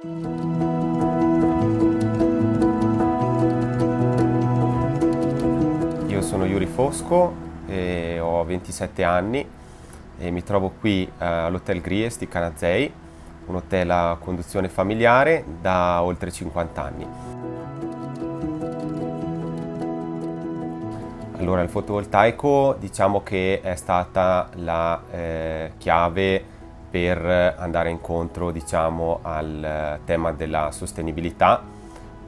Io sono Yuri Fosco, ho 27 anni e mi trovo qui all'Hotel Gries di Canazei, un hotel a conduzione familiare da oltre 50 anni. Allora, il fotovoltaico diciamo che è stata la chiave per andare incontro, diciamo, al tema della sostenibilità.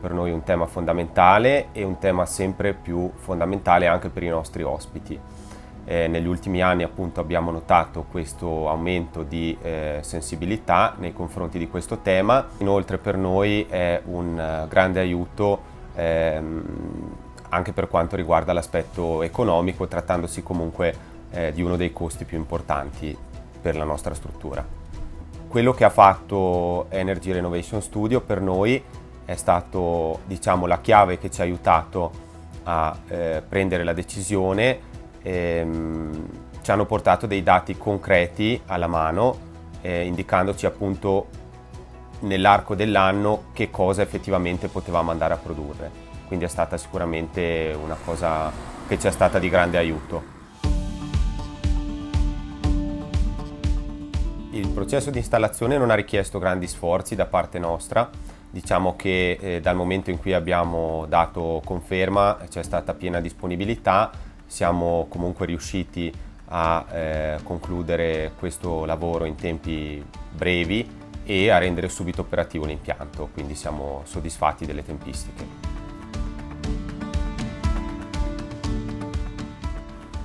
Per noi è un tema fondamentale e un tema sempre più fondamentale anche per i nostri ospiti. Negli ultimi anni appunto abbiamo notato questo aumento di sensibilità nei confronti di questo tema. Inoltre per noi è un grande aiuto anche per quanto riguarda l'aspetto economico, trattandosi comunque di uno dei costi più importanti per la nostra struttura. Quello che ha fatto Energy Renovation Studio per noi è stato, diciamo, la chiave che ci ha aiutato a prendere la decisione. Ci hanno portato dei dati concreti alla mano, indicandoci appunto nell'arco dell'anno che cosa effettivamente potevamo andare a produrre. Quindi è stata sicuramente una cosa che ci è stata di grande aiuto. Il processo di installazione non ha richiesto grandi sforzi da parte nostra. Diciamo che dal momento in cui abbiamo dato conferma c'è stata piena disponibilità, siamo comunque riusciti a concludere questo lavoro in tempi brevi e a rendere subito operativo l'impianto, quindi siamo soddisfatti delle tempistiche.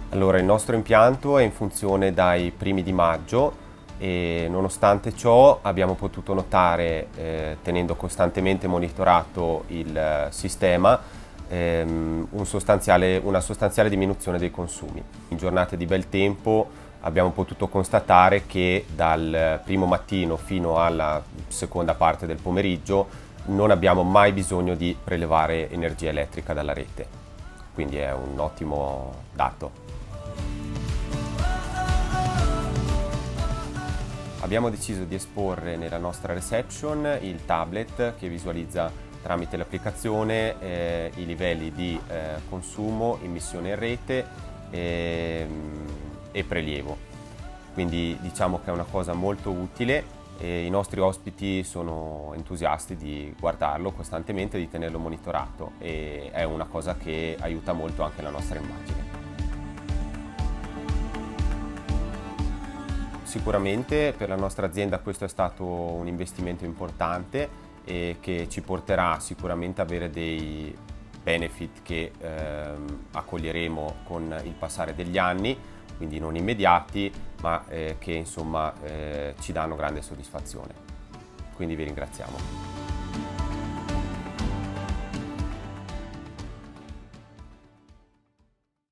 Allora, il nostro impianto è in funzione dai primi di maggio e nonostante ciò abbiamo potuto notare, tenendo costantemente monitorato il sistema, una sostanziale diminuzione dei consumi. In giornate di bel tempo abbiamo potuto constatare che dal primo mattino fino alla seconda parte del pomeriggio non abbiamo mai bisogno di prelevare energia elettrica dalla rete, quindi è un ottimo dato. Abbiamo deciso di esporre nella nostra reception il tablet che visualizza tramite l'applicazione i livelli di consumo, emissione in rete e prelievo. Quindi diciamo che è una cosa molto utile e i nostri ospiti sono entusiasti di guardarlo costantemente, di tenerlo monitorato, e è una cosa che aiuta molto anche la nostra immagine. Sicuramente per la nostra azienda questo è stato un investimento importante e che ci porterà sicuramente ad avere dei benefit che accoglieremo con il passare degli anni, quindi non immediati, ma che insomma ci danno grande soddisfazione. Quindi vi ringraziamo.